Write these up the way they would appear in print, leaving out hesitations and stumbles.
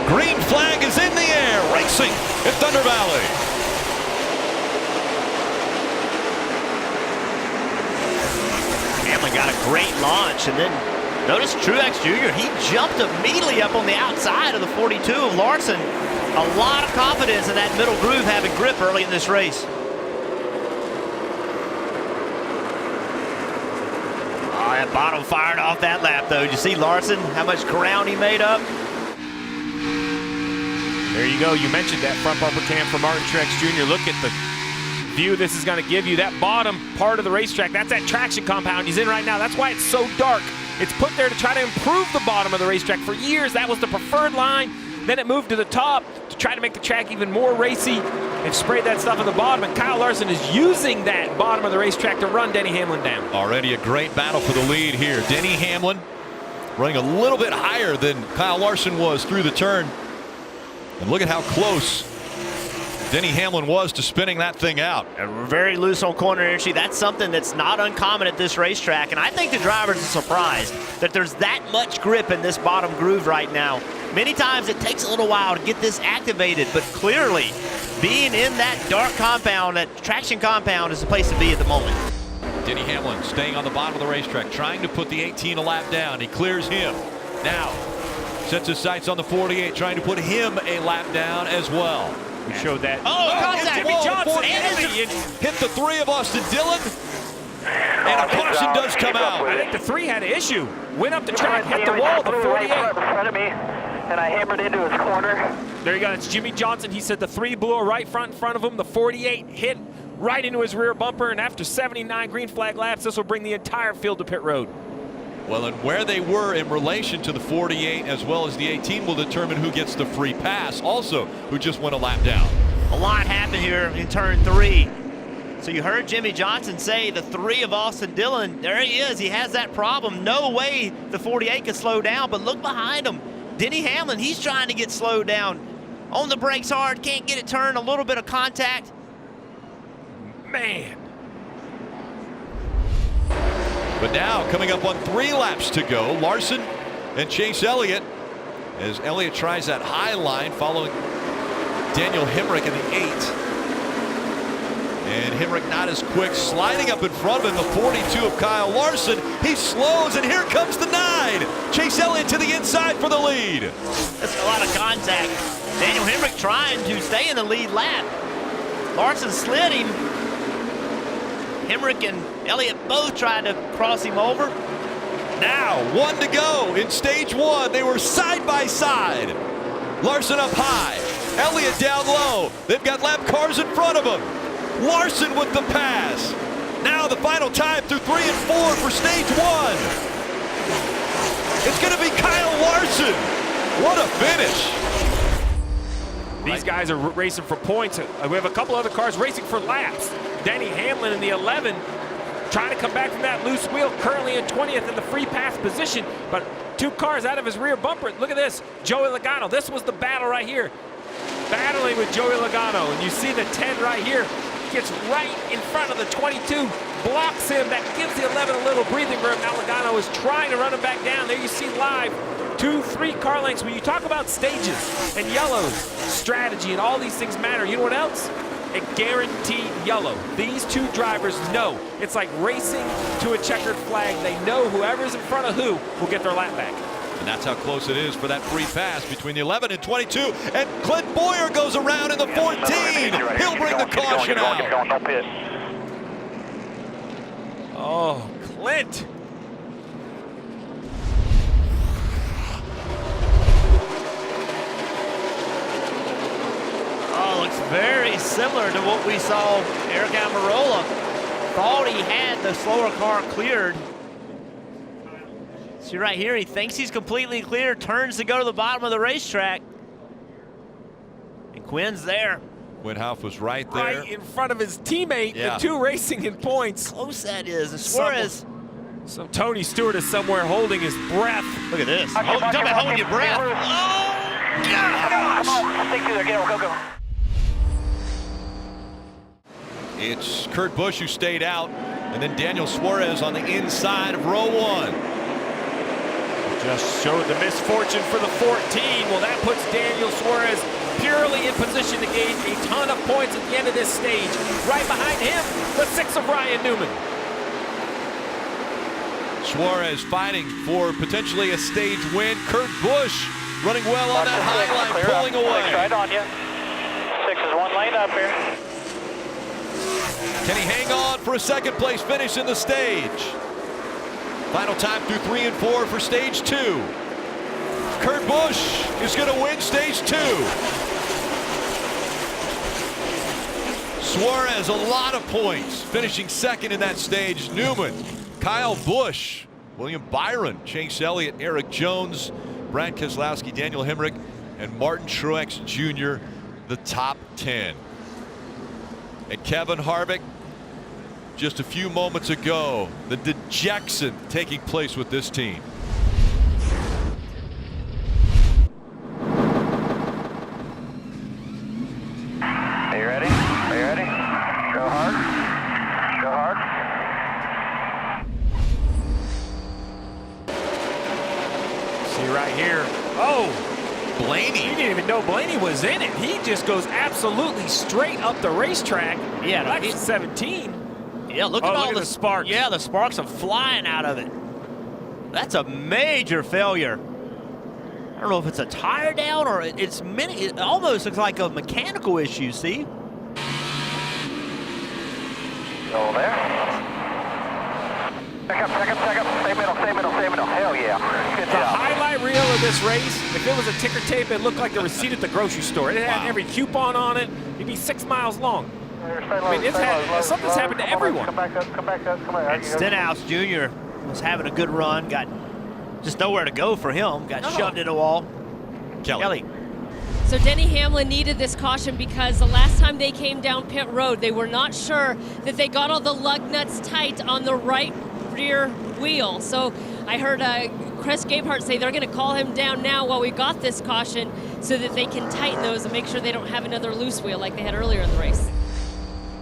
Green flag is in the air, racing at Thunder Valley. Hamlin got a great launch, and then notice Truex Jr., he jumped immediately up on the outside of the 42 of Larson. A lot of confidence in that middle groove having grip early in this race. Oh, that bottom fired off that lap, though. Did you see Larson, how much ground he made up? There you go. You mentioned that front bumper cam for Martin Truex Jr. Look at the view this is going to give you. That bottom part of the racetrack, that's that traction compound he's in right now. That's why it's so dark. It's put there to try to improve the bottom of the racetrack. For years, that was the preferred line. Then it moved to the top to try to make the track even more racy and sprayed that stuff at the bottom. And Kyle Larson is using that bottom of the racetrack to run Denny Hamlin down. Already a great battle for the lead here. Denny Hamlin running a little bit higher than Kyle Larson was through the turn. And look at how close Denny Hamlin was to spinning that thing out. Very loose on corner entry. That's something that's not uncommon at this racetrack. And I think the drivers are surprised that there's that much grip in this bottom groove right now. Many times it takes a little while to get this activated, but clearly being in that dark compound, that traction compound, is the place to be at the moment. Denny Hamlin staying on the bottom of the racetrack, trying to put the 18 a lap down. He clears him. Now sets his sights on the 48, trying to put him a lap down as well. We showed that. Contact. Jimmy Johnson hit the 3 of Austin Dillon. And a caution does come out. I think the 3 had an issue. Went up the track, hit the wall, the 48. In front of me, and I hammered into his corner. There you go. It's Jimmy Johnson. He said the 3 blew a right front in front of him. The 48 hit right into his rear bumper. And after 79 green flag laps, this will bring the entire field to pit road. Well, and where they were in relation to the 48 as well as the 18 will determine who gets the free pass, also who just went a lap down. A lot happened here in turn 3. So you heard Jimmy Johnson say the 3 of Austin Dillon, there he is. He has that problem. No way the 48 can slow down, but look behind him. Denny Hamlin, he's trying to get slowed down. On the brakes hard, can't get it turned, a little bit of contact. Man. But now coming up on 3 laps to go, Larson and Chase Elliott, as Elliott tries that high line following Daniel Hemrick in the 8. And Hemrick not as quick, sliding up in front of him, the 42 of Kyle Larson. He slows, and here comes the 9. Chase Elliott to the inside for the lead. That's a lot of contact. Daniel Hemrick trying to stay in the lead lap. Larson slid him. Hemrick and Elliott both tried to cross him over. Now 1 to go in stage 1. They were side by side. Larson up high, Elliott down low. They've got lap cars in front of them. Larson with the pass. Now the final time through 3 and 4 for stage 1. It's going to be Kyle Larson. What a finish. These guys are racing for points. We have a couple other cars racing for laps. Denny Hamlin in the 11 trying to come back from that loose wheel, currently in 20th in the free pass position, but 2 cars out of his rear bumper. Look at this, Joey Logano. This was the battle right here. Battling with Joey Logano, and you see the 10 right here. Gets right in front of the 22, blocks him. That gives the 11 a little breathing room. Now Logano is trying to run him back down. There you see live 2-3 car lengths. When you talk about stages and yellows, strategy, and all these things matter. You know what else? A guaranteed yellow. These 2 drivers know. It's like racing to a checkered flag. They know whoever's in front of who will get their lap back. And that's how close it is for that free pass between the 11 and 22. And Clint Boyer goes around in the 14. He'll bring the caution out. Don't pit. Oh, Clint. Oh, looks very similar to what we saw Eric Almirola. Thought he had the slower car cleared. See right here, he thinks he's completely clear, turns to go to the bottom of the racetrack. And Quinn's there. Quinn Houff was right there. Right in front of his teammate, Yeah. The 2 racing in points. Close that is. And Suarez. So Tony Stewart is somewhere holding his breath. Look at this. Talk about holding your breath. Oh, gosh. Come on, stick through there. Go. It's Kurt Busch who stayed out, and then Daniel Suarez on the inside of row 1. Just showed the misfortune for the 14. Well, that puts Daniel Suarez purely in position to gain a ton of points at the end of this stage. Right behind him, the 6 of Ryan Newman. Suarez fighting for potentially a stage win. Kurt Busch running well on that high line, pulling away. Right on you. 6 is 1 lane up here. Can he hang on for a second place finish in the stage? Final time through 3 and 4 for stage 2. Kurt Busch is going to win stage 2. Suarez, a lot of points, finishing second in that stage. Newman, Kyle Busch, William Byron, Chase Elliott, Eric Jones, Brad Keselowski, Daniel Hemrick, and Martin Truex Jr., the top 10. And Kevin Harvick, just a few moments ago, the dejection taking place with this team. Are you ready? Are you ready? Go hard. Go hard. See right here. Oh! Blaney. You didn't even know Blaney was in it. He just goes absolutely straight up the racetrack. Yeah, no, that's 17. Yeah, look at all the the sparks. Yeah, the sparks are flying out of it. That's a major failure. I don't know if it's a tire down or it's many. It almost looks like a mechanical issue. See? Go there. Back up, back up, back up. Stay middle, stay middle, stay middle. Hell yeah. Good The job. highlight reel of this race, if it was a ticker tape, it looked like the receipt at the grocery store. It had every coupon on it. It'd be 6 miles long. I mean, something's happened to everyone. Come back up, come back up, come back up. And Stenhouse Jr. was having a good run. Got just nowhere to go for him. Got shoved in a wall. Kelly. So Denny Hamlin needed this caution because the last time they came down pit road, they were not sure that they got all the lug nuts tight on the right rear wheel. So I heard Chris Gabehart say they're going to call him down now while we got this caution so that they can tighten those and make sure they don't have another loose wheel like they had earlier in the race.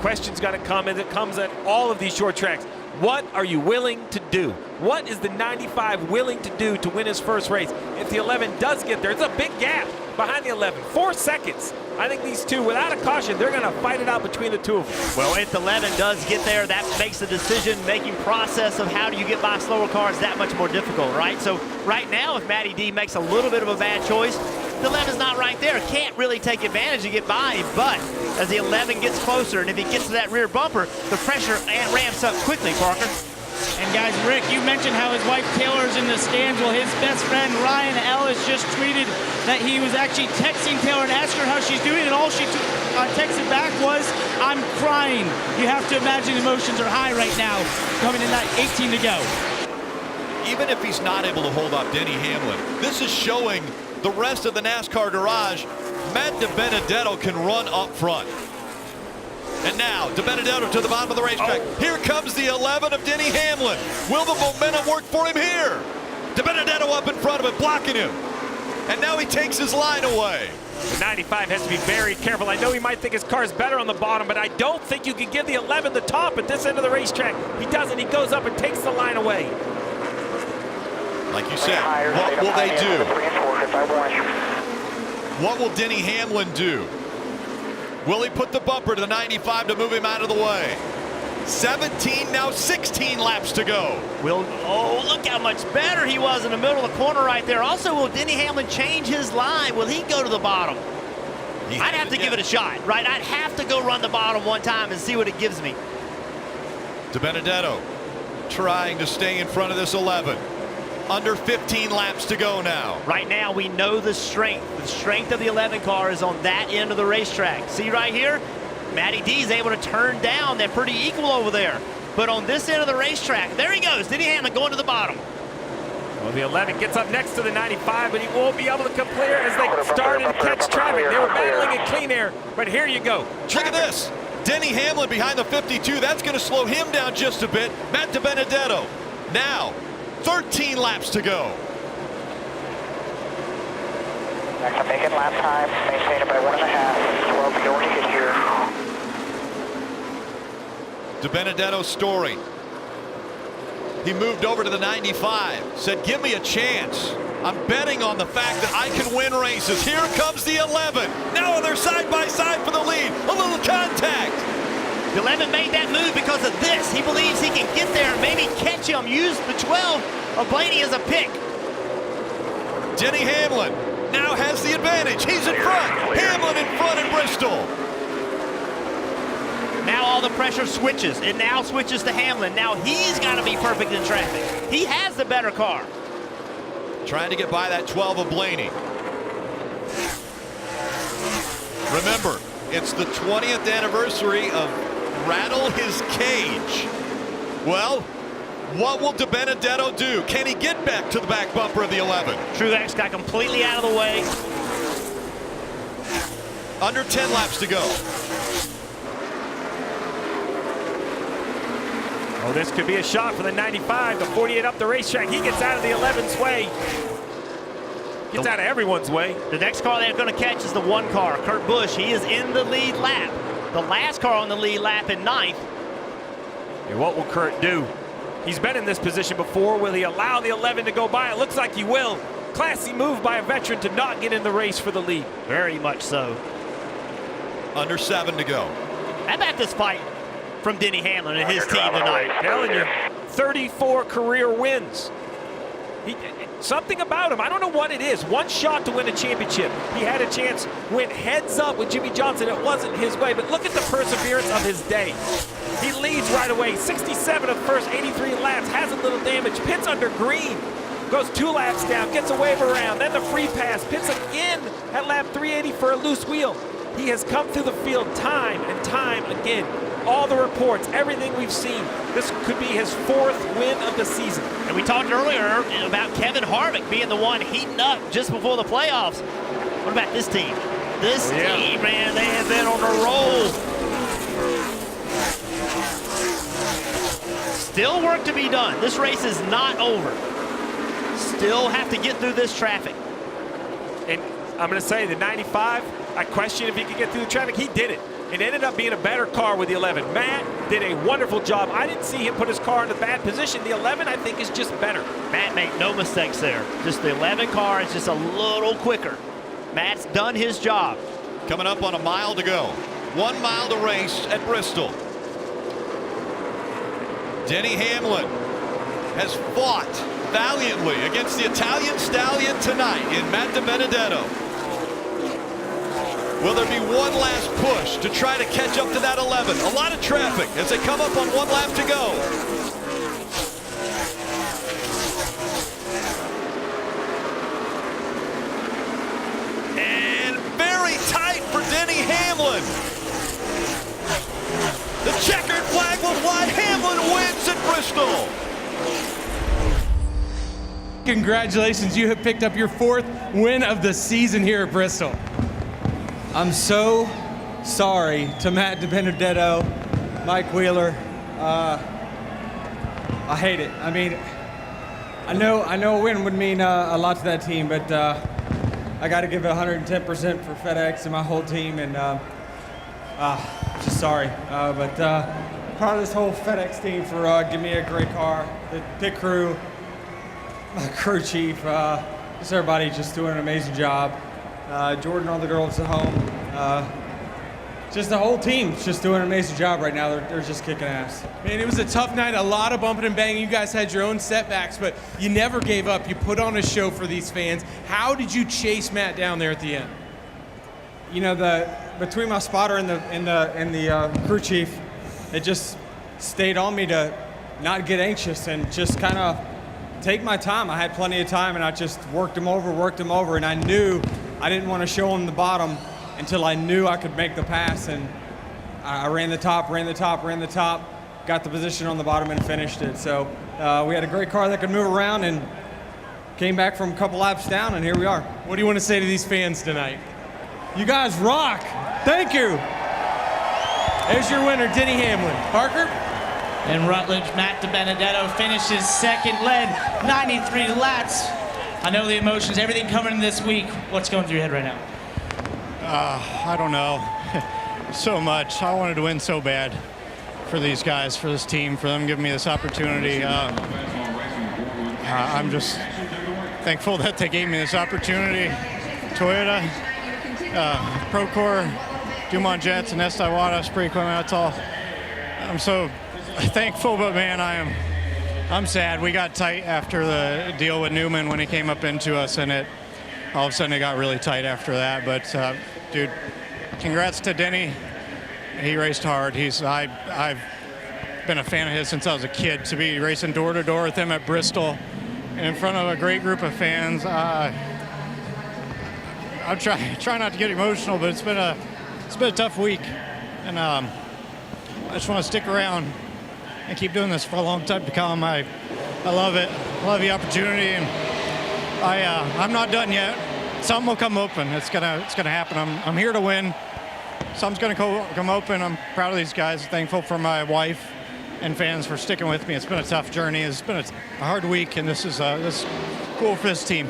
Question's got to come, and it comes at all of these short tracks. What are you willing to do? What is the 95 willing to do to win his first race? If the 11 does get there, it's a big gap behind the 11. 4 seconds. I think these two, without a caution, they're going to fight it out between the two of them. Well, if the 11 does get there, that makes the decision-making process of how do you get by slower cars that much more difficult, right? So right now, if Matty D makes a little bit of a bad choice, the 11's not right there. Can't really take advantage to get by him, but as the 11 gets closer, and if he gets to that rear bumper, the pressure ramps up quickly, Parker. And guys, Rick, you mentioned how his wife Taylor's in the stands. Well, his best friend Ryan Ellis just tweeted that he was actually texting Taylor and asked her how she's doing, and all she texted back was, "I'm crying." You have to imagine emotions are high right now, coming in that 18 to go. Even if he's not able to hold off Denny Hamlin, this is showing the rest of the NASCAR garage Matt DiBenedetto can run up front. And now, DiBenedetto to the bottom of the racetrack. Here comes the 11 of Denny Hamlin. Will the momentum work for him here? DiBenedetto up in front of him, blocking him. And now he takes his line away. The 95 has to be very careful. I know he might think his car's better on the bottom, but I don't think you can give the 11 the top at this end of the racetrack. He doesn't. He goes up and takes the line away. Like you said, what will they do? What will Denny Hamlin do? Will he put the bumper to the 95 to move him out of the way? 17, now 16 laps to go. Oh, look how much better he was in the middle of the corner right there. Also, will Denny Hamlin change his line? Will he go to the bottom? I'd have to give it a shot, right? I'd have to go run the bottom one time and see what it gives me. DiBenedetto trying to stay in front of this 11. Under 15 laps to go now. Right now, we know the strength. The strength of the 11 car is on that end of the racetrack. See right here? Matty D's able to turn down. They're pretty equal over there. But on this end of the racetrack, there he goes. Denny Hamlin going to the bottom. Well, the 11 gets up next to the 95, but he won't be able to come clear as they started to catch traffic. They were battling in clean air, but here you go. Look at this. Denny Hamlin behind the 52. That's going to slow him down just a bit. Matt DiBenedetto now 13 laps to go. Next, I'm making lap time. Maintain it by 1.5. 12 to go when you get here. DiBenedetto story. He moved over to the 95, said, give me a chance. I'm betting on the fact that I can win races. Here comes the 11. Now they're side by side for the lead. A little contact. The 11 made that move because of this. He believes he can get there and maybe catch him. Use the 12 of Blaney as a pick. Denny Hamlin now has the advantage. He's in front. Hamlin in front in Bristol. Now all the pressure switches. It now switches to Hamlin. Now he's got to be perfect in traffic. He has the better car. Trying to get by that 12 of Blaney. Remember, it's the 20th anniversary of Rattle His Cage. Well, what will DiBenedetto do? Can he get back to the back bumper of the 11? Truex got completely out of the way. Under 10 laps to go. Oh, this could be a shot for the 95, the 48 up the racetrack. He gets out of the 11's way. Gets out of everyone's way. The next car they're going to catch is the 1 car, Kurt Busch. He is in the lead lap. The last car on the lead lap in 9th. And what will Kurt do? He's been in this position before. Will he allow the 11 to go by? It looks like he will. Classy move by a veteran to not get in the race for the lead. Very much so. Under 7 to go. How about this fight from Denny Hamlin and his team tonight? Telling you, 34 career wins. Something about him, I don't know what it is. One shot to win a championship. He had a chance, went heads up with Jimmy Johnson. It wasn't his way, but look at the perseverance of his day. He leads right away, 67 of the first 83 laps, has a little damage, pits under green, goes 2 laps down, gets a wave around, then the free pass, pits again at lap 380 for a loose wheel. He has come through the field time and time again. All the reports, everything we've seen, this could be his 4th win of the season. And we talked earlier about Kevin Harvick being the one heating up just before the playoffs. What about this team? This team, man, they have been on a roll. Still work to be done. This race is not over. Still have to get through this traffic. And I'm going to say the 95, I question if he could get through the traffic. He did it. It ended up being a better car with the 11. Matt did a wonderful job. I didn't see him put his car in a bad position. The 11, I think, is just better. Matt made no mistakes there. Just the 11 car is just a little quicker. Matt's done his job. Coming up on a mile to go. 1 mile to race at Bristol. Denny Hamlin has fought valiantly against the Italian Stallion tonight in Matt DiBenedetto. Will there be one last push to try to catch up to that 11? A lot of traffic as they come up on 1 lap to go. And very tight for Denny Hamlin. The checkered flag will fly. Hamlin wins at Bristol. Congratulations, you have picked up your 4th win of the season here at Bristol. I'm so sorry to Matt DiBenedetto, Mike Wheeler. I hate it. I mean, I know a win would mean a lot to that team, but I got to give it 110% for FedEx and my whole team, and just sorry. But proud of this whole FedEx team for giving me a great car. The pit crew, my crew chief, just everybody just doing an amazing job. Jordan, all the girls at home, just the whole team's just doing an amazing job right now. They're just kicking ass. Man, it was a tough night, a lot of bumping and banging. You guys had your own setbacks, but you never gave up. You put on a show for these fans. How did you chase Matt down there at the end? You know, between my spotter and the crew chief, it just stayed on me to not get anxious and just kind of take my time. I had plenty of time, and I just worked him over, and I knew I didn't want to show him the bottom until I knew I could make the pass, and I ran the top, got the position on the bottom and finished it. So we had a great car that could move around and came back from a couple laps down, and here we are. What do you want to say to these fans tonight? You guys rock. Thank you. There's your winner, Denny Hamlin. Parker? And Rutledge, Matt DiBenedetto finishes second, led 93 laps. I know the emotions, everything coming in this week. What's going through your head right now? I don't know. So much. I wanted to win so bad for these guys, for this team, for them giving me this opportunity. I'm just thankful that they gave me this opportunity. Toyota, Procore, Dumont Jets, and Estiwada Spray Equipment, that's all. I'm so thankful, but man, I'm sad. We got tight after the deal with Newman when he came up into us, and all of a sudden it got really tight after that. But dude, congrats to Denny. He raced hard. I've been a fan of his since I was a kid. To be racing door to door with him at Bristol in front of a great group of fans. I'm try not to get emotional, but it's been a tough week, and I just want to stick around and keep doing this for a long time to come. I love it. I love the opportunity, and I'm not done yet. Something will come open. It's gonna happen. I'm here to win. Something's gonna come open. I'm proud of these guys. Thankful for my wife and fans for sticking with me. It's been a tough journey. It's been a hard week, and this is cool for this team.